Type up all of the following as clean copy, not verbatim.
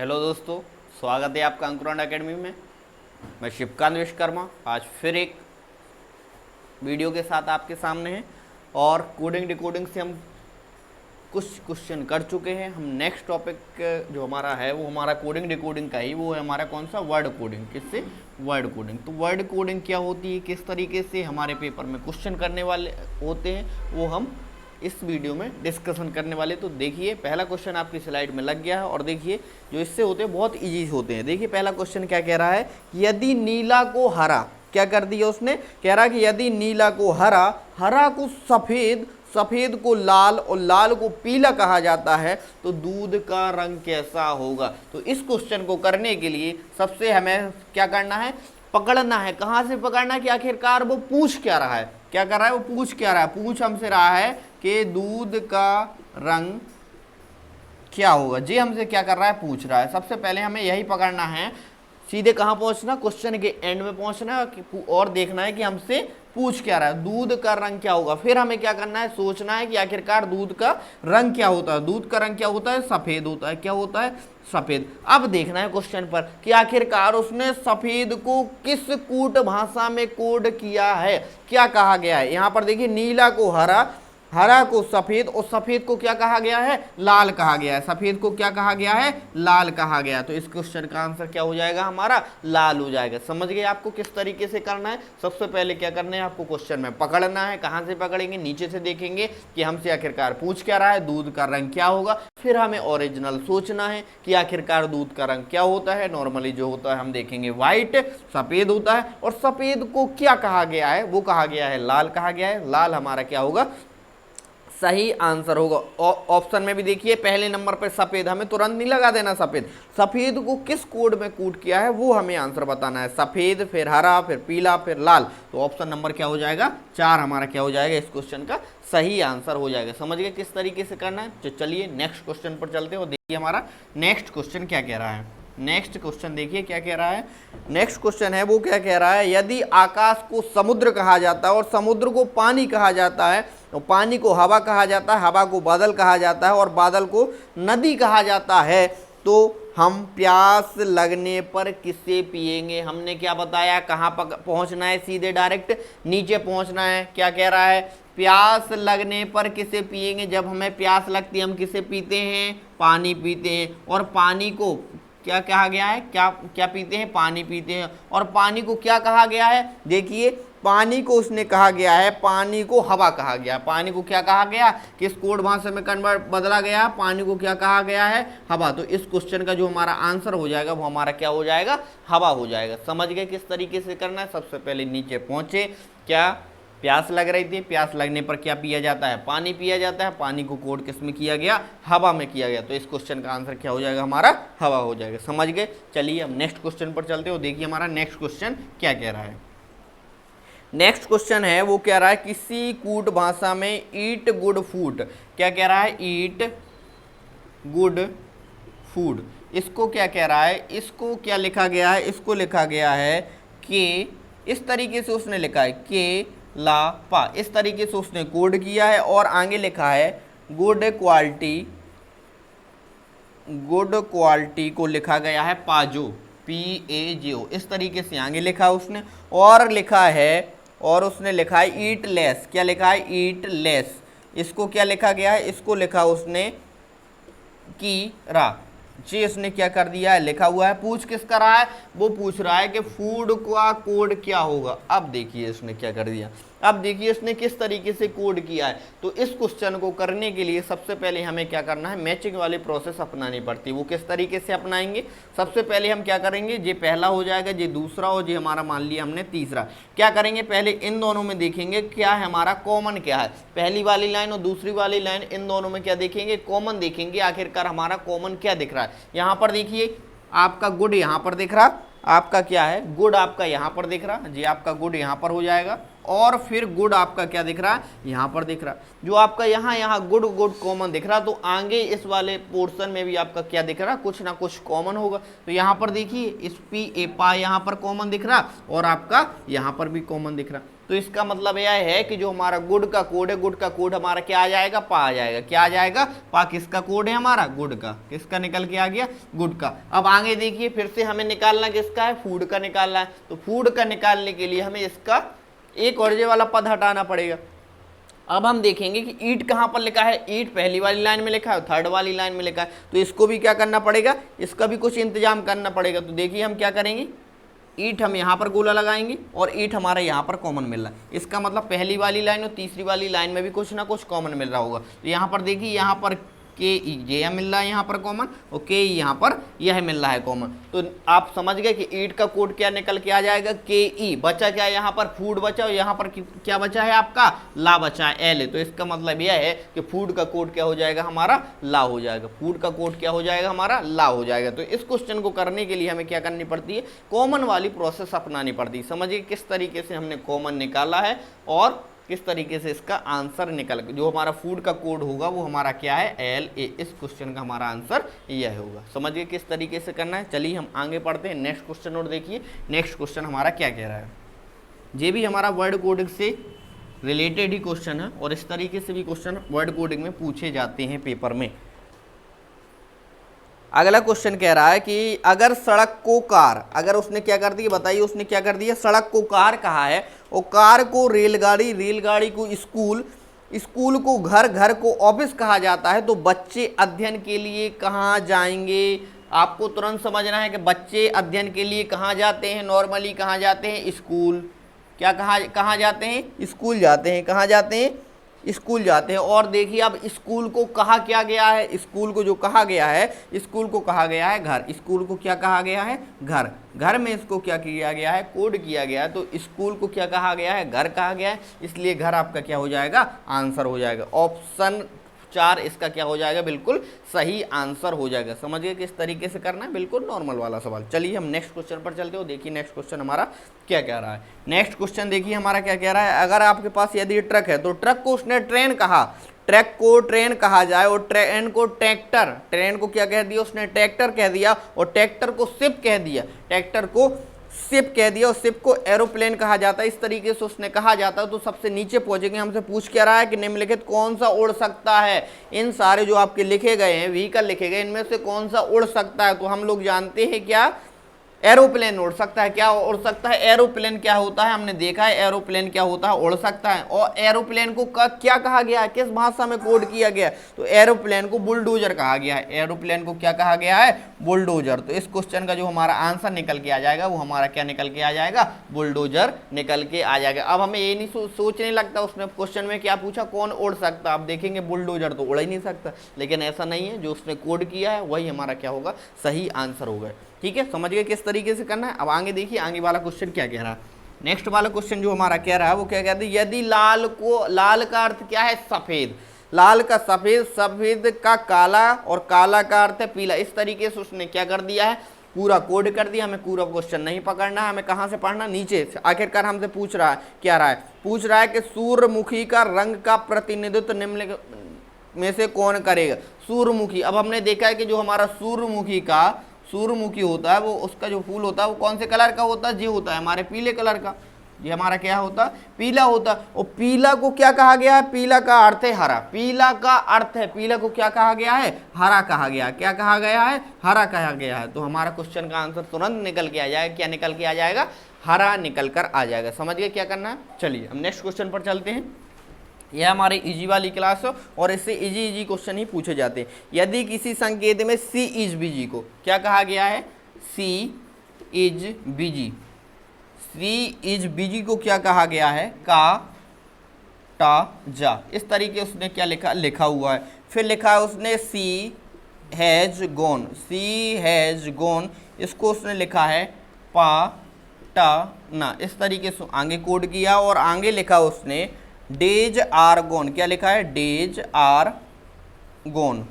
Hello दोस्तों, स्वागत है आपका अंकुरण एकेडमी में। मैं शिवकांत विश्वकर्मा आज फिर एक वीडियो के साथ आपके सामने हैं और कोडिंग डिकोडिंग से हम कुछ क्वेश्चन कर चुके हैं। हम नेक्स्ट टॉपिक जो हमारा है वो हमारा कोडिंग डिकोडिंग का ही, वो है हमारा कौन सा, वर्ड कोडिंग। किससे? Word coding. तो वर्ड कोडिंग क्या होती है, किस तरीके से हमारे पेपर में क्वेश्चन करने वाले होते हैं, वो हम इस वीडियो में डिस्कशन करने वाले। तो देखिए पहला क्वेश्चन आपकी स्लाइड में लग गया है और देखिए जो इससे होते हैं बहुत इजी होते हैं। देखिए पहला क्वेश्चन क्या कह रहा है, यदि नीला को हरा, क्या कर दिया उसने, कह रहा है कि यदि नीला को हरा, हरा को सफ़ेद, सफ़ेद को लाल और लाल को पीला कहा जाता है तो दूध का रंग कैसा होगा। तो इस क्वेश्चन को करने के लिए सबसे हमें क्या करना है, पकड़ना है। कहाँ से पकड़ना है कि आखिरकार वो पूछ क्या रहा है, क्या कर रहा है, वो पूछ क्या रहा है। पूछ हमसे रहा है कि दूध का रंग क्या होगा। जी हमसे क्या कर रहा है, पूछ रहा है। सबसे पहले हमें यही पकड़ना है, सीधे कहाँ पहुंचना, क्वेश्चन के एंड में पहुंचना और देखना है कि हमसे पूछ क्या रहा है, दूध का रंग क्या होगा। फिर हमें क्या करना है, सोचना है कि आखिरकार दूध का रंग क्या होता है। दूध का रंग क्या होता है, सफेद होता है। क्या होता है, सफेद। अब देखना है क्वेश्चन पर कि आखिरकार उसने सफेद को किस कूट भाषा में कोड किया है, क्या कहा गया है। यहां पर देखिए नीला को हरा, हरा को सफेद और सफेद को क्या कहा गया है, लाल कहा गया है। सफेद को क्या कहा गया है, लाल कहा गया। तो इस क्वेश्चन का आंसर क्या हो जाएगा, हमारा लाल हो जाएगा। समझ गए आपको किस तरीके से करना है। सबसे पहले क्या करना है, आपको क्वेश्चन में पकड़ना है। कहां से पकड़ेंगे, नीचे से देखेंगे कि हमसे आखिरकार पूछ क्या रहा है, दूध का रंग क्या होगा। फिर हमें ओरिजिनल सोचना है कि आखिरकार दूध का रंग क्या होता है। नॉर्मली जो होता है हम देखेंगे व्हाइट, सफेद होता है। और सफेद को क्या कहा गया है, वो कहा गया है लाल कहा गया है। लाल हमारा क्या होगा, सही आंसर होगा। ऑप्शन में भी देखिए पहले नंबर पर सफेद, हमें तुरंत नहीं लगा देना सफेद। सफेद को किस कोड में कोड किया है वो हमें आंसर बताना है। सफेद, फिर हरा, फिर पीला, फिर लाल। तो ऑप्शन नंबर क्या हो जाएगा, 4 हमारा क्या हो जाएगा, इस क्वेश्चन का सही आंसर हो जाएगा। समझ गए किस तरीके से करना है। तो चलिए नेक्स्ट क्वेश्चन पर चलते हैं और देखिए हमारा नेक्स्ट क्वेश्चन क्या कह रहा है। नेक्स्ट क्वेश्चन देखिए क्या कह रहा है। नेक्स्ट क्वेश्चन है वो क्या कह रहा है, यदि आकाश को समुद्र कहा जाता है और समुद्र को पानी कहा जाता है, तो पानी को हवा कहा जाता है, हवा को बादल कहा जाता है और बादल को नदी कहा जाता है, तो हम प्यास लगने पर किसे पिएंगे। हमने क्या बताया, कहाँ पहुँचना है, सीधे डायरेक्ट नीचे पहुँचना है। क्या कह रहा है, प्यास लगने पर किसे पिएंगे। जब हमें प्यास लगती है हम किसे पीते हैं, पानी पीते हैं। और पानी को क्या कहा गया है, क्या क्या पीते हैं, पानी पीते हैं। और पानी को क्या कहा गया है, देखिए पानी को उसने कहा गया है, पानी को हवा कहा गया। पानी को क्या कहा गया, किस कोड भाषा में कन्वर्ट बदला गया, पानी को क्या कहा गया है, हवा। तो इस क्वेश्चन का जो हमारा आंसर हो जाएगा वो हमारा क्या हो जाएगा, हवा हो जाएगा। समझ गए किस तरीके से करना है। सबसे पहले नीचे पहुंचे, क्या प्यास लग रही थी, प्यास लगने पर क्या पिया जाता है, पानी पिया जाता है। पानी को कोड किस में किया गया, हवा में किया गया। तो इस क्वेश्चन का आंसर क्या हो जाएगा, हमारा हवा हो जाएगा। समझ गए। चलिए हम नेक्स्ट क्वेश्चन पर चलते हो। देखिए हमारा नेक्स्ट क्वेश्चन क्या कह रहा है। नेक्स्ट क्वेश्चन है वो कह रहा है, किसी कूट भाषा में ईट गुड फूड, क्या कह रहा है, ईट गुड फूड। इसको क्या कह रहा है, इसको क्या लिखा गया है, इसको लिखा गया है कि इस तरीके से उसने लिखा है के ला पा, इस तरीके से उसने कोड किया है। और आगे लिखा है गुड क्वालिटी, गुड क्वालिटी को लिखा गया है पाजो, PAJO, इस तरीके से आगे लिखा है उसने। और लिखा है, और उसने लिखा है ईट लेस, क्या लिखा है, ईट लेस। इसको क्या लिखा गया है, इसको लिखा उसने की रा। जी इसने क्या कर दिया है, लिखा हुआ है। पूछ किस कर रहा है, वो पूछ रहा है कि फूड का कोड क्या होगा। अब देखिए इसने क्या कर दिया, अब देखिए इसने किस तरीके से कोड किया है। तो इस क्वेश्चन को करने के लिए सबसे पहले हमें क्या करना है, मैचिंग वाली प्रोसेस अपनानी पड़ती है। वो किस तरीके से अपनाएंगे, सबसे पहले हम क्या करेंगे, ये पहला हो जाएगा, ये दूसरा और ये हमारा मान लिया हमने तीसरा। क्या करेंगे, पहले इन दोनों में देखेंगे क्या है हमारा कॉमन क्या है। पहली वाली लाइन और दूसरी वाली लाइन, इन दोनों में क्या देखेंगे, कॉमन देखेंगे। आखिरकार हमारा कॉमन क्या दिख रहा है। यहाँ पर देखिए आपका गुड यहाँ पर दिख रहा, आपका क्या है, गुड आपका यहाँ पर दिख रहा जी, आपका गुड यहाँ पर हो जाएगा। और फिर गुड आपका क्या दिख रहा है, यहाँ पर दिख रहा। जो आपका यहाँ गुड गुड कॉमन दिख रहा, तो आगे इस वाले पोर्शन में भी आपका क्या दिख रहा, कुछ ना कुछ कॉमन होगा। तो यहाँ पर देखिए इस पी ए पा यहाँ पर कॉमन दिख रहा और आपका यहाँ पर भी कॉमन दिख रहा। तो इसका मतलब यह है कि जो हमारा गुड का कोड है, गुड का कोड हमारा क्या आ जाएगा, पा आ जाएगा। क्या आ जाएगा, पा। किसका कोड है हमारा, गुड का। किसका निकल के आ गया, गुड का। अब आगे देखिए, फिर से हमें निकालना किसका है, फूड का निकालना है। तो फूड का निकालने के लिए हमें इसका एक और जे वाला पद हटाना पड़ेगा। अब हम देखेंगे कि ईट कहाँ पर लिखा है, ईट पहली वाली लाइन में लिखा है, थर्ड वाली लाइन में लिखा है, तो इसको भी क्या करना पड़ेगा, इसका भी कुछ इंतजाम करना पड़ेगा। तो देखिए हम क्या करेंगे, ईट हम यहाँ पर गोला लगाएंगे और ईट हमारा यहाँ पर कॉमन मिल रहा है। इसका मतलब पहली वाली लाइन और तीसरी वाली लाइन में भी कुछ ना कुछ कॉमन मिल रहा होगा। तो यहाँ पर देखिए, यहाँ पर के ई ये मिल रहा है यहाँ पर कॉमन, और के ई यहाँ पर यह मिल रहा है कॉमन। तो आप समझ गए कि ईट का कोड क्या निकल के आ जाएगा, के ई। बचा क्या, यहाँ पर फूड बचा और यहाँ पर क्या बचा है आपका, ला बचा है, एल है। तो इसका मतलब यह है कि फूड का कोड क्या हो जाएगा हमारा, ला हो जाएगा। फूड का कोड क्या हो जाएगा हमारा, ला हो जाएगा। तो इस क्वेश्चन को करने के लिए हमें क्या करनी पड़ती है, कॉमन वाली प्रोसेस अपनानी पड़ती है। समझिए किस तरीके से हमने कॉमन निकाला है और किस तरीके से इसका आंसर निकल, जो हमारा फूड का कोड होगा वो हमारा क्या है, एल ए। इस क्वेश्चन का हमारा आंसर यह होगा। समझिए किस तरीके से करना है। चलिए हम आगे पढ़ते हैं नेक्स्ट क्वेश्चन और देखिए नेक्स्ट क्वेश्चन हमारा क्या कह रहा है। ये भी हमारा वर्ड कोडिंग से रिलेटेड ही क्वेश्चन है और इस तरीके से भी क्वेश्चन वर्ड कोडिंग में पूछे जाते हैं पेपर में। अगला क्वेश्चन कह रहा है कि अगर सड़क को कार, अगर उसने क्या कर दिया, बताइए उसने क्या कर दिया, सड़क को कार कहा है और कार को रेलगाड़ी, रेलगाड़ी को स्कूल, स्कूल को घर, घर को ऑफिस कहा जाता है, तो बच्चे अध्ययन के लिए कहाँ जाएंगे। आपको तुरंत समझना है कि बच्चे अध्ययन के लिए कहाँ जाते हैं, नॉर्मली कहाँ जाते हैं, स्कूल। क्या कहाँ जाते हैं, स्कूल जाते हैं। कहाँ जाते हैं, स्कूल जाते हैं। और देखिए अब स्कूल को कहा क्या गया है, स्कूल को जो कहा गया है, स्कूल को कहा गया है घर। स्कूल को क्या कहा गया है, घर। घर में इसको क्या किया गया है, कोड किया गया है। तो स्कूल को क्या कहा गया है, घर कहा गया है, इसलिए घर आपका क्या हो जाएगा, आंसर हो जाएगा। ऑप्शन 4 इसका क्या हो जाएगा, बिल्कुल सही आंसर हो जाएगा। समझिए किस तरीके से करना है, बिल्कुल नॉर्मल वाला सवाल। चलिए हम नेक्स्ट क्वेश्चन पर चलते हो। देखिए नेक्स्ट क्वेश्चन हमारा क्या कह रहा है। नेक्स्ट क्वेश्चन देखिए हमारा क्या कह रहा है, अगर आपके पास यदि ट्रक है तो ट्रक को उसने ट्रेन कहा, ट्रक को ट्रेन कहा जाए और ट्रेन को ट्रैक्टर, ट्रेन को क्या कह दिया उसने, ट्रैक्टर कह दिया और ट्रैक्टर को शिप कह दिया, ट्रैक्टर को शिप कह दिया और शिप को एरोप्लेन कहा जाता है। इस तरीके से उसने कहा जाता है। तो सबसे नीचे पहुंचेंगे, हमसे पूछ क्या रहा है कि निम्नलिखित कौन सा उड़ सकता है। इन सारे जो आपके लिखे गए हैं व्हीकल लिखे गए, इनमें से कौन सा उड़ सकता है। तो हम लोग जानते हैं क्या, एरोप्लेन उड़ सकता है। क्या उड़ सकता है, एरोप्लेन क्या होता है, हमने देखा है एरोप्लेन क्या होता है, उड़ सकता है। और एरोप्लेन को क्या कहा गया है, किस भाषा में कोड किया गया है, तो एरोप्लेन को बुलडोजर कहा गया है। एरोप्लेन को क्या कहा गया है, बुलडोजर। तो इस क्वेश्चन का जो हमारा आंसर निकल के आ जाएगा वो हमारा क्या निकल के आ जाएगा, बुलडोजर निकल के आ जाएगा। अब हमें ये नहीं सोचने लगता उसने क्वेश्चन में क्या पूछा, कौन उड़ सकता। आप देखेंगे बुलडोजर तो उड़ ही नहीं सकता, लेकिन ऐसा नहीं है, जो उसने कोड किया है वही हमारा क्या होगा, सही आंसर होगा। ठीक है, समझ गए किस तरीके से करना है। अब आगे देखिए आगे वाला क्वेश्चन क्या कह रहा है। नेक्स्ट वाला क्वेश्चन जो हमारा कह रहा है वो क्या कहते हैं, यदि लाल को, लाल का अर्थ क्या है, सफेद, लाल का सफेद, सफेद का काला और काला का अर्थ है पीला। इस तरीके से उसने क्या कर दिया है, पूरा कोड कर दिया। हमें पूरा क्वेश्चन नहीं पकड़ना है, हमें कहाँ से पढ़ना, नीचे से। आखिरकार हमसे पूछ रहा है क्या रहा है, पूछ रहा है कि सूर्यमुखी का रंग का प्रतिनिधित्व निम्न में से कौन करेगा। सूर्यमुखी, अब हमने देखा है कि जो हमारा सूर्यमुखी होता है वो, उसका जो फूल होता है वो कौन से कलर का होता है, ये होता है हमारे पीले कलर का। ये हमारा क्या होता है, पीला होता है। और पीला को क्या कहा गया है, पीला का अर्थ है हरा। पीला का अर्थ है, पीला को क्या कहा गया है, हरा कहा गया। क्या कहा गया है, हरा कहा गया है। तो हमारा क्वेश्चन का आंसर तुरंत निकल के आ जाएगा। क्या निकल के आ जाएगा, हरा निकल कर आ जाएगा। समझ गए क्या करना है। चलिए हम नेक्स्ट क्वेश्चन पर चलते हैं। यह हमारी इजी वाली क्लास है और इससे इजी क्वेश्चन ही पूछे जाते हैं। यदि किसी संकेत में सी इज बिजी को क्या कहा गया है, she is busy, she is busy को क्या कहा गया है, का टा जा। इस तरीके उसने क्या लिखा हुआ है। फिर लिखा है उसने she has gone, she has gone, इसको उसने लिखा है पा टा ना। इस तरीके से आगे कोड किया और आगे लिखा उसने डेज आर गोन। क्या लिखा है, डेज आर गोन।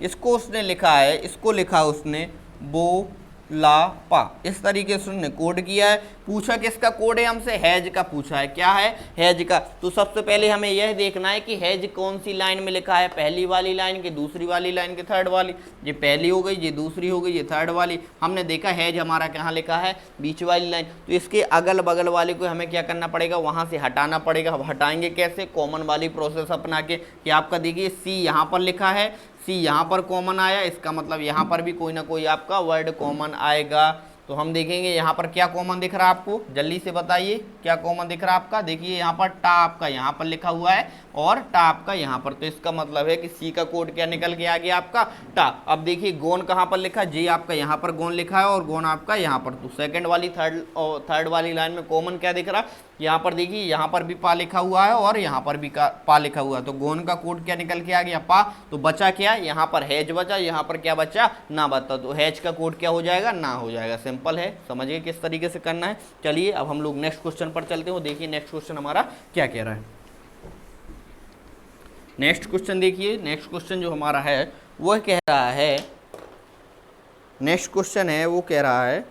इसको उसने लिखा है, इसको लिखा उसने बो ला पा, इस तरीके से उन्होंने कोड किया है। पूछा किसका कोड है हमसे, हैज का पूछा है। क्या है, हैज का। तो सबसे पहले हमें यह देखना है कि हैज कौन सी लाइन में लिखा है, पहली वाली लाइन की, दूसरी वाली लाइन की, थर्ड वाली। ये पहली हो गई, ये दूसरी हो गई, ये थर्ड वाली। हमने देखा हैज हमारा कहाँ लिखा है, बीच वाली लाइन। तो इसके अगल बगल वाले को हमें क्या करना पड़ेगा, वहाँ से हटाना पड़ेगा। अब हटाएंगे कैसे, कॉमन वाली प्रोसेस अपना के। कि आपका देखिए सी यहाँ पर लिखा है, सी यहाँ पर कॉमन आया, इसका मतलब यहाँ पर भी कोई ना कोई आपका वर्ड कॉमन आएगा। तो हम देखेंगे यहाँ पर क्या कॉमन दिख रहा है आपको, जल्दी से बताइए क्या कॉमन दिख रहा है आपका। देखिए यहाँ पर टा आपका यहाँ पर लिखा हुआ है और टा आपका यहाँ पर। तो इसका मतलब है कि सी का कोड क्या निकल के आ गया आपका, टा। अब देखिए गोन कहाँ पर लिखा है, जे आपका यहाँ पर गोन लिखा है और गोन आपका यहाँ पर। तो सेकंड वाली थर्ड वाली लाइन में कॉमन क्या दिख रहा है, यहाँ पर देखिए यहाँ पर भी पा लिखा हुआ है और यहाँ पर भी पा लिखा हुआ है। तो गोन का कोड क्या निकल के आ गया, पा। तो बचा क्या, यहाँ पर हैज बचा, यहाँ पर क्या बचा, ना बचा। तो हैज का कोड क्या हो जाएगा, ना हो जाएगा। सिंपल है, समझिए किस तरीके से करना है। चलिए अब हम लोग नेक्स्ट क्वेश्चन पर चलते हो। देखिए नेक्स्ट क्वेश्चन हमारा क्या कह रहा है। नेक्स्ट क्वेश्चन देखिए, नेक्स्ट क्वेश्चन जो हमारा है वो कह रहा है, नेक्स्ट क्वेश्चन है वो कह रहा है,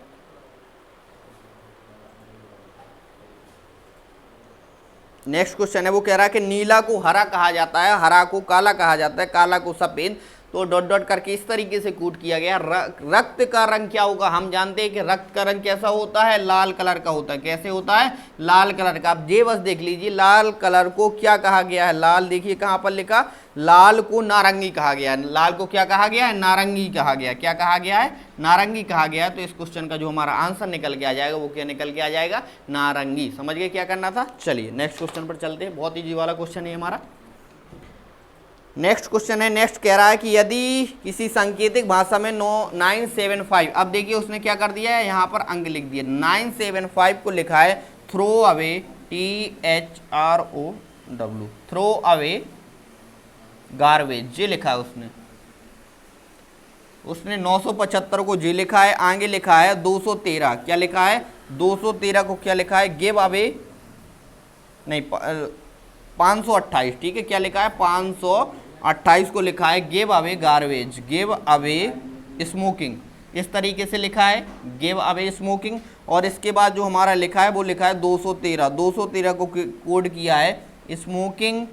नेक्स्ट क्वेश्चन है वो कह रहा है कि नीला को हरा कहा जाता है, हरा को काला कहा जाता है, काला को सफेद। तो डॉट डॉट करके इस तरीके से कूट किया गया। रक्त का रंग क्या होगा, हम जानते हैं कि रक्त का रंग कैसा होता है, लाल कलर का होता है। कैसे होता है, लाल कलर का। आप ये बस देख लीजिए लाल कलर को क्या कहा गया है, लाल देखिए कहाँ पर लिखा, लाल को नारंगी कहा गया है। लाल को क्या कहा गया है, नारंगी कहा गया। क्या कहा गया है, नारंगी कहा गया है। तो इस क्वेश्चन का जो हमारा आंसर निकल के आ जाएगा वो क्या निकल के आ जाएगा, नारंगी। समझ गए क्या करना था। चलिए नेक्स्ट क्वेश्चन पर चलते हैं, बहुत ईजी वाला क्वेश्चन है हमारा। नेक्स्ट क्वेश्चन है, नेक्स्ट कह रहा है कि यदि किसी सांकेतिक भाषा में 975, अब देखिए उसने क्या कर दिया है, यहाँ पर अंक लिख दिया। 975 को लिखा है throw away, THROW, throw away garbage, ये लिखा है उसने। उसने 975 को जी लिखा है, आगे लिखा है 213। क्या लिखा है, 213 को क्या लिखा है, गिव अवे, नहीं 528, ठीक है। क्या लिखा है, 528 को लिखा है give away garbage, give away smoking, इस तरीके से लिखा है गिव अवे स्मोकिंग। और इसके बाद जो हमारा लिखा है वो लिखा है 213, 213 को कोड किया है smoking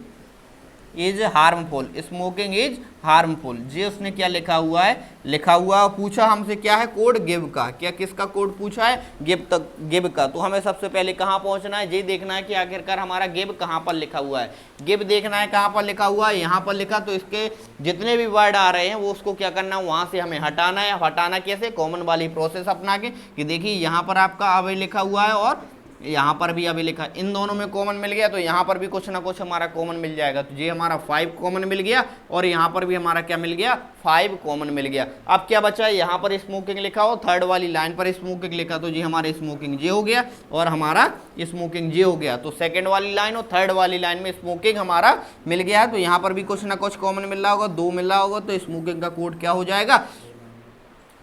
is harmful, smoking is harmful. जी उसने क्या लिखा हुआ है, लिखा हुआ, पूछा हमसे क्या है, कोड गिव का। क्या किसका कोड पूछा है, गिव तक, गिव का। तो हमें सबसे पहले कहाँ पहुंचना है, ये देखना है कि आखिरकार हमारा गिव कहाँ पर लिखा हुआ है। गिव देखना है कहाँ पर लिखा हुआ है, यहाँ पर लिखा। तो इसके जितने भी वर्ड आ रहे हैं वो उसको क्या करना है, वहाँ से हमें हटाना है। हटाना कैसे, कॉमन वाली प्रोसेस अपना के। कि देखिए यहाँ पर आपका अभी लिखा हुआ है और यहाँ पर भी अभी लिखा, इन दोनों में कॉमन मिल गया तो यहाँ पर भी कुछ ना कुछ हमारा कॉमन मिल जाएगा। तो ये हमारा 5 कॉमन मिल गया और यहाँ पर भी हमारा क्या मिल गया, 5 कॉमन मिल गया। अब क्या बचा है, यहाँ पर स्मोकिंग लिखा हो, थर्ड वाली लाइन पर स्मोकिंग लिखा, तो ये हमारा स्मोकिंग जे हो गया और हमारा स्मोकिंग जे हो गया। तो सेकंड वाली लाइन और थर्ड वाली लाइन में स्मोकिंग हमारा मिल गया है। तो यहाँ पर भी कुछ ना कुछ कॉमन मिल रहा होगा, 2 मिल रहा होगा। तो स्मोकिंग का कोड क्या हो जाएगा,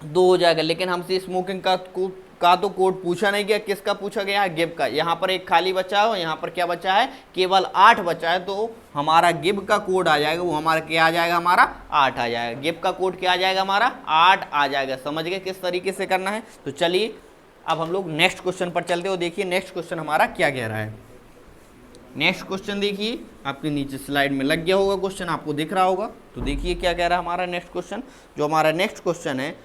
2 हो जाएगा। लेकिन हमसे स्मोकिंग का तो कोड पूछा नहीं गया, किसका पूछा गया है, गिव का। यहाँ पर एक खाली बचा है, यहाँ पर क्या बचा है, केवल 8 बचा है। तो हमारा गिव का कोड आ जाएगा, वो हमारा क्या आ जाएगा, हमारा 8 आ जाएगा। गिव का कोड क्या आ जाएगा, हमारा 8 आ जाएगा। समझ गए किस तरीके से करना है। तो चलिए अब हम लोग नेक्स्ट क्वेश्चन पर चलते हो। देखिए नेक्स्ट क्वेश्चन हमारा क्या कह रहा है। नेक्स्ट क्वेश्चन देखिए, आपके नीचे स्लाइड में लग गया होगा क्वेश्चन, आपको दिख रहा होगा। तो देखिए क्या कह रहा है हमारा नेक्स्ट क्वेश्चन। जो हमारा नेक्स्ट क्वेश्चन है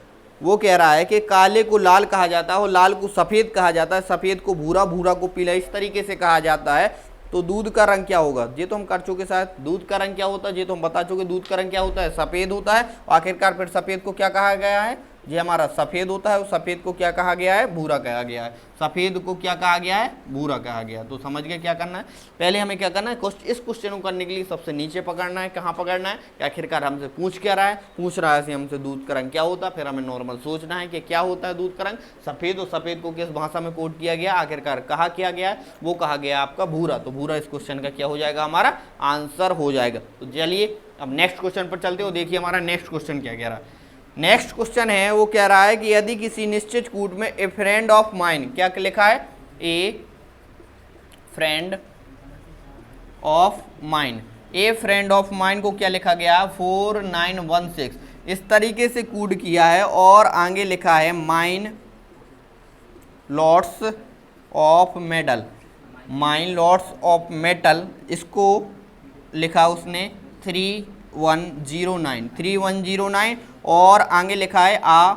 वो कह रहा है कि काले को लाल कहा जाता है और लाल को सफ़ेद कहा जाता है, सफ़ेद को भूरा, भूरा को पीला, इस तरीके से कहा जाता है। तो दूध का रंग क्या होगा, ये तो हम कर चुके साथ। दूध का रंग क्या होता है ये तो हम बता चुके, दूध का रंग क्या होता है, सफ़ेद होता है। आखिरकार फिर सफ़ेद को क्या कहा गया है, ये हमारा सफ़ेद होता है। उस सफ़ेद को क्या कहा गया है, भूरा कहा गया है। सफ़ेद को क्या कहा गया है, भूरा कहा गया। तो समझ गए क्या करना है। पहले हमें क्या करना है, इस क्वेश्चन को करने के लिए सबसे नीचे पकड़ना है। कहाँ पकड़ना है, आखिरकार हमसे पूछ क्या रहा है, पूछ रहा है हमसे दूध का रंग क्या होता है। फिर हमें नॉर्मल सोचना है कि क्या होता है दूध का रंग, सफ़ेद। और सफ़ेद को किस भाषा में कोड किया गया, आखिरकार कहा किया गया है, वो कहा गया आपका भूरा। तो भूरा इस क्वेश्चन का क्या हो जाएगा, हमारा आंसर हो जाएगा। तो चलिए अब नेक्स्ट क्वेश्चन पर चलते हो। देखिए हमारा नेक्स्ट क्वेश्चन क्या कह रहा है। नेक्स्ट क्वेश्चन है वो कह रहा है कि यदि किसी निश्चित कूट में ए फ्रेंड ऑफ माइन, क्या लिखा है, ए friend of mine, A friend of mine को क्या लिखा गया, 4916। इस तरीके से कोड किया है और आगे लिखा है mine lots of metal, mine lots of metal, इसको लिखा उसने 3109 और आगे लिखा है आ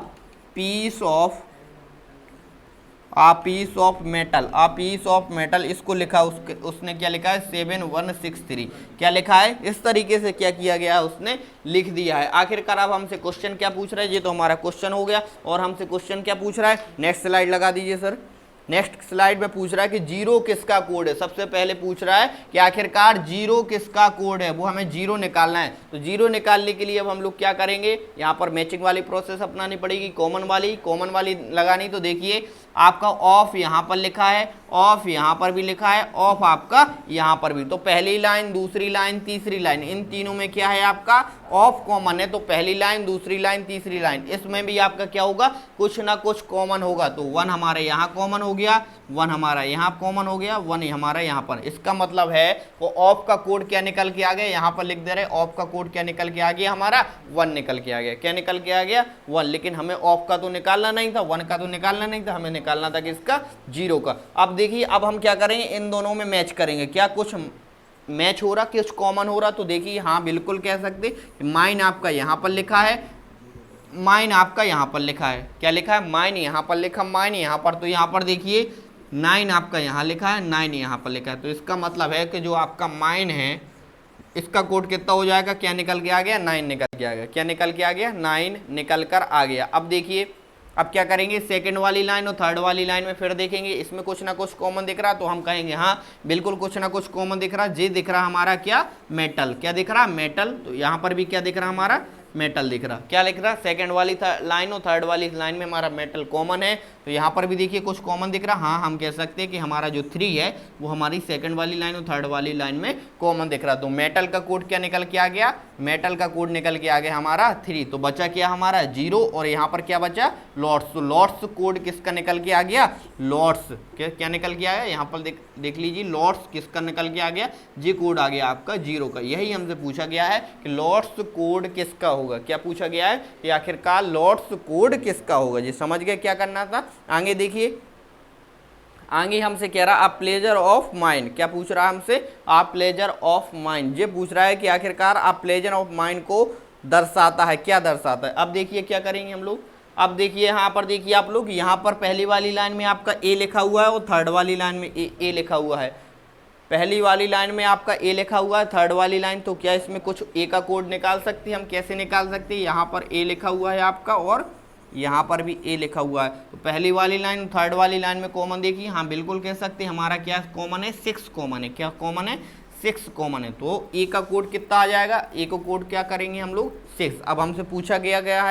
पीस ऑफ मेटल, इसको लिखा उसने क्या लिखा है 7163, क्या लिखा है इस तरीके से क्या किया गया है उसने लिख दिया है। आखिरकार अब हमसे क्वेश्चन क्या पूछ रहा है, ये तो हमारा क्वेश्चन हो गया और हमसे क्वेश्चन क्या पूछ रहा है, नेक्स्ट स्लाइड लगा दीजिए सर। नेक्स्ट स्लाइड में पूछ रहा है कि जीरो किसका कोड है। सबसे पहले पूछ रहा है कि आखिरकार जीरो किसका कोड है, वो हमें जीरो निकालना है। तो जीरो निकालने के लिए अब हम लोग क्या करेंगे, यहाँ पर मैचिंग वाली प्रोसेस अपनानी पड़ेगी, कॉमन वाली लगानी। तो देखिए आपका ऑफ यहाँ पर लिखा है, ऑफ यहाँ पर भी लिखा है, ऑफ आपका यहाँ पर भी। तो पहली लाइन, दूसरी लाइन, तीसरी लाइन, इन तीनों में क्या है आपका ऑफ कॉमन है। तो पहली लाइन, दूसरी लाइन, तीसरी लाइन, इसमें भी आपका क्या होगा, कुछ ना कुछ कॉमन होगा। तो 1 हमारे यहाँ कॉमन हो गया, 1 हमारा यहाँ कॉमन हो गया, 1 हमारा यहाँ पर। इसका मतलब है वो ऑफ का कोड क्या निकल के आ गया, यहाँ पर लिख दे रहे ऑफ का कोड क्या निकल के आ गया हमारा 1 निकल के आ गया। क्या निकल के आ गया 1, लेकिन हमें ऑफ का तो निकालना नहीं था, 1 का तो निकालना नहीं था, हमें निकालना था किसका, जीरो का। अब देखिए अब हम क्या करेंगे, इन दोनों में मैच करेंगे, क्या कुछ मैच हो रहा, कुछ कॉमन हो रहा। तो देखिए हाँ बिल्कुल कह सकते, माइन आपका यहाँ पर लिखा है, माइन आपका यहाँ पर लिखा है, क्या लिखा है, माइन यहाँ पर लिखा, माइन यहाँ पर। तो यहाँ पर देखिए 9 आपका यहाँ लिखा है, 9 यहाँ पर लिखा है। तो इसका मतलब है कि जो आपका माइन है इसका कोड कितना हो जाएगा, क्या निकल के आ गया 9 निकल के आ गया। क्या निकल के आ गया 9 निकल कर आ गया। अब देखिए अब क्या करेंगे, सेकंड वाली लाइन और थर्ड वाली लाइन में फिर देखेंगे इसमें कुछ ना कुछ कॉमन दिख रहा। तो हम कहेंगे हाँ बिल्कुल कुछ ना कुछ कॉमन दिख रहा। जे दिख रहा हमारा क्या, मेटल, क्या दिख रहा, मेटल। तो यहाँ पर भी क्या दिख रहा हमारा, मेटल दिख रहा। क्या लिख रहा, सेकंड वाली लाइन और थर्ड वाली लाइन में हमारा मेटल कॉमन है। तो यहाँ पर भी देखिए कुछ कॉमन दिख रहा। हाँ हम कह सकते हैं कि हमारा जो 3 है वो हमारी सेकंड वाली लाइन और थर्ड वाली लाइन में कॉमन दिख रहा। तो मेटल का कोड क्या निकल के आ गया, मेटल का कोड निकल के आ गया हमारा 3। तो बचा क्या हमारा 0 और यहाँ पर क्या बचा लॉट्स। तो लॉट्स कोड किसका निकल के आ गया, लॉट्स, क्या निकल के आया, यहाँ पर देख लीजिए लॉट्स किसका निकल के आ गया, जी कोड आ गया आपका 0 का। यही हमसे पूछा गया है कि लॉट्स कोड किसका होगा। क्या पूछा गया है कि आखिरकार लॉट्स कोड किसका होगा। जी समझ गए क्या करना था। आगे देखिए, आगे हमसे कह रहा आप प्लेजर ऑफ माइंड, क्या पूछ रहा है हमसे, आप प्लेजर ऑफ माइंड। ये पूछ रहा है कि आखिरकार आप प्लेजर ऑफ माइंड को दर्शाता है, क्या दर्शाता है। अब देखिए क्या करेंगे हम लोग, अब देखिए यहाँ पर देखिए आप लोग, यहाँ पर पहली वाली लाइन में आपका ए लिखा हुआ है और थर्ड वाली लाइन में ए लिखा हुआ है। पहली वाली लाइन में आपका ए लिखा हुआ है, थर्ड वाली लाइन, तो क्या इसमें कुछ ए का कोड निकाल सकते हैं हम, कैसे निकाल सकते हैं। यहाँ पर ए लिखा हुआ है आपका और यहाँ पर भी ए लिखा हुआ है। तो पहली वाली लाइन थर्ड वाली लाइन में कॉमन देखिए, हाँ बिल्कुल कह सकते हैं हमारा क्या कॉमन है, 6 कॉमन है। क्या कॉमन है, 6 कॉमन है। तो ए का कोड कितना आ जाएगा, ए का कोड क्या करेंगे हम लोग 6। अब हमसे पूछा गया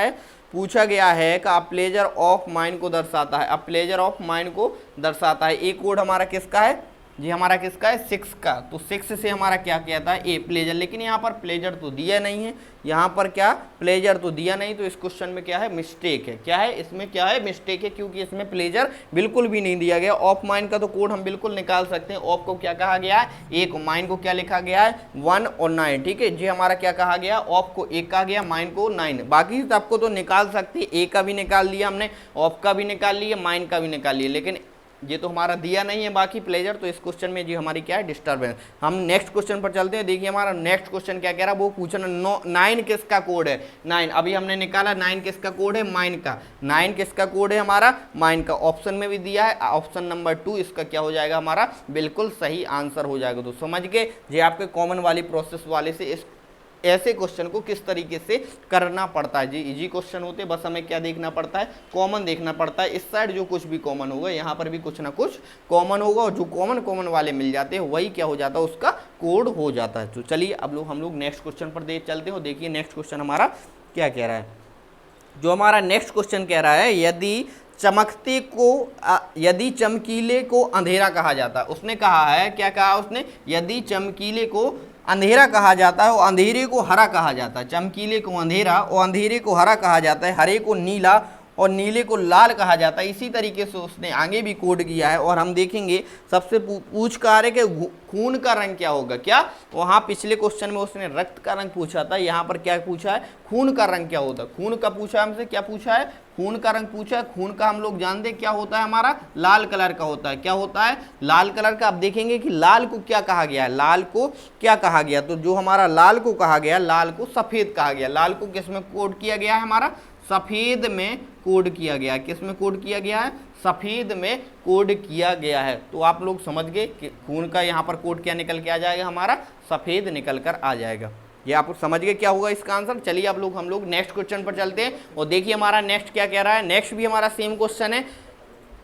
है कि आप प्लेजर ऑफ माइंड को दर्शाता है, अब प्लेजर ऑफ माइंड को दर्शाता है। ए कोड हमारा किसका है जी, हमारा किसका है 6 का। तो 6 से हमारा क्या कहता है ए प्लेजर, लेकिन यहाँ पर प्लेजर तो दिया नहीं है, यहाँ पर क्या प्लेजर तो दिया नहीं। तो इस क्वेश्चन में क्या है, मिस्टेक है। क्या है इसमें, क्या है मिस्टेक है, क्योंकि इसमें प्लेजर बिल्कुल भी नहीं दिया गया। ऑफ माइंड का तो कोड हम बिल्कुल निकाल सकते हैं। ऑफ को क्या कहा गया है, एक, माइंड को क्या लिखा गया है 1 और 9, ठीक है जी। हमारा क्या कहा गया, ऑफ को 1 कहा गया, माइंड को 9। बाकी सबको तो निकाल सकते हैं, ए का भी निकाल लिया हमने, ऑफ का भी निकाल लिया, माइंड का भी निकाल लिया, लेकिन ये तो हमारा दिया नहीं है बाकी प्लेजर। तो इस क्वेश्चन में जी हमारी क्या है, डिस्टर्बेंस। हम नेक्स्ट क्वेश्चन पर चलते हैं। देखिए हमारा नेक्स्ट क्वेश्चन क्या कह रहा है, वो पूछना 9 किसका कोड है, 9 अभी हमने निकाला, 9 किसका कोड है, माइन का। 9 किसका कोड है हमारा, माइन का। ऑप्शन में भी दिया है, ऑप्शन नंबर 2 इसका क्या हो जाएगा हमारा, बिल्कुल सही आंसर हो जाएगा। तो समझ गए जी आपके कॉमन वाली प्रोसेस वाले से इस ऐसे क्वेश्चन को किस तरीके से करना पड़ता है। जी इजी क्वेश्चन होते, बस हमें क्या देखना पड़ता है, कॉमन देखना पड़ता है। इस साइड जो कुछ भी कॉमन होगा यहाँ पर भी कुछ ना कुछ कॉमन होगा, और जो कॉमन वाले मिल जाते हैं वही क्या हो जाता है, उसका कोड हो जाता है। तो चलिए अब हम लोग नेक्स्ट क्वेश्चन पर चलते हो। देखिए नेक्स्ट क्वेश्चन हमारा क्या कह रहा है। जो हमारा नेक्स्ट क्वेश्चन कह रहा है, यदि चमकीले को अंधेरा कहा जाता है। उसने कहा है, क्या कहा उसने, यदि चमकीले को अंधेरा कहा जाता है और अंधेरे को हरा कहा जाता है। चमकीले को अंधेरा और अंधेरे को हरा कहा जाता है, हरे को नीला और नीले को लाल कहा जाता है। इसी तरीके से उसने आगे भी कोड किया है। और हम देखेंगे सबसे पूछ का रहे कि खून का रंग क्या होगा। क्या वहाँ पिछले क्वेश्चन में उसने रक्त का रंग पूछा था, यहाँ पर क्या पूछा है, खून का रंग क्या होता है। खून का पूछा हमसे, क्या पूछा है, खून का रंग पूछा है। खून का हम लोग जानते हैं क्या होता है, हमारा लाल कलर का होता है। क्या होता है, लाल कलर का। अब देखेंगे कि लाल को क्या कहा गया है, लाल को क्या कहा गया। तो जो हमारा लाल को कहा गया, लाल को सफेद कहा गया। लाल को किस में कोड किया गया है, हमारा सफेद में कोड किया गया है। किस में कोड किया गया है, सफेद में कोड किया गया है। तो आप लोग समझ गए कि खून का यहाँ पर कोड क्या निकल के आ जाएगा, हमारा सफेद निकल कर आ जाएगा। ये आप समझ गए क्या होगा इसका आंसर। चलिए आप लोग हम लोग नेक्स्ट क्वेश्चन पर चलते हैं और देखिए हमारा नेक्स्ट क्या कह रहा है। नेक्स्ट भी हमारा सेम क्वेश्चन है।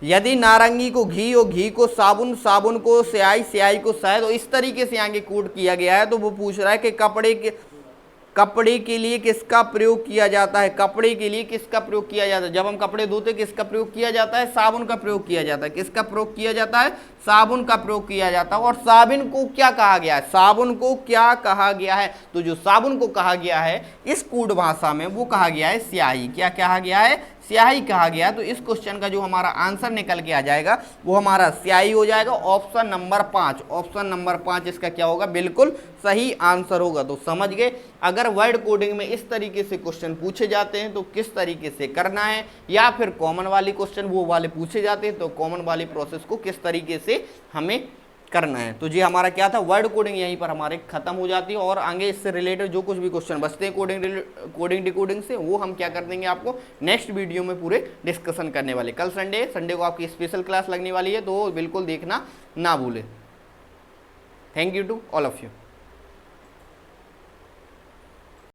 यदि नारंगी को घी और घी को साबुन, साबुन को स्याही, स्याही को शहद, और इस तरीके से आगे कोड किया गया है। तो वो पूछ रहा है कि कपड़े के लिए किसका प्रयोग किया जाता है। कपड़े के लिए किसका प्रयोग किया जाता है। जब हम कपड़े धोते किसका प्रयोग किया जाता है, साबुन का प्रयोग किया जाता है। किसका प्रयोग किया जाता है, साबुन का प्रयोग किया जाता है। और साबुन को क्या कहा गया है, साबुन को क्या कहा गया है। तो जो साबुन को कहा गया है इस कूट भाषा में वो कहा गया है स्याही। क्या कहा गया है, स्याही कहा गया। तो इस क्वेश्चन का जो हमारा आंसर निकल के आ जाएगा वो हमारा स्याही हो जाएगा। ऑप्शन नंबर 5, ऑप्शन नंबर 5 इसका क्या होगा, बिल्कुल सही आंसर होगा। तो समझ गए, अगर वर्ड कोडिंग में इस तरीके से क्वेश्चन पूछे जाते हैं तो किस तरीके से करना है, या फिर कॉमन वाली क्वेश्चन वो वाले पूछे जाते हैं तो कॉमन वाली प्रोसेस को किस तरीके से हमें करना है। तो ये हमारा क्या था, वर्ड कोडिंग यहीं पर हमारे खत्म हो जाती है। और आगे इससे रिलेटेड जो कुछ भी क्वेश्चन बचते हैं कोडिंग डिकोडिंग से, वो हम क्या कर देंगे, आपको नेक्स्ट वीडियो में पूरे डिस्कशन करने वाले। कल संडे को आपकी स्पेशल क्लास लगने वाली है, तो बिल्कुल देखना ना भूलें। Thank you to all of you.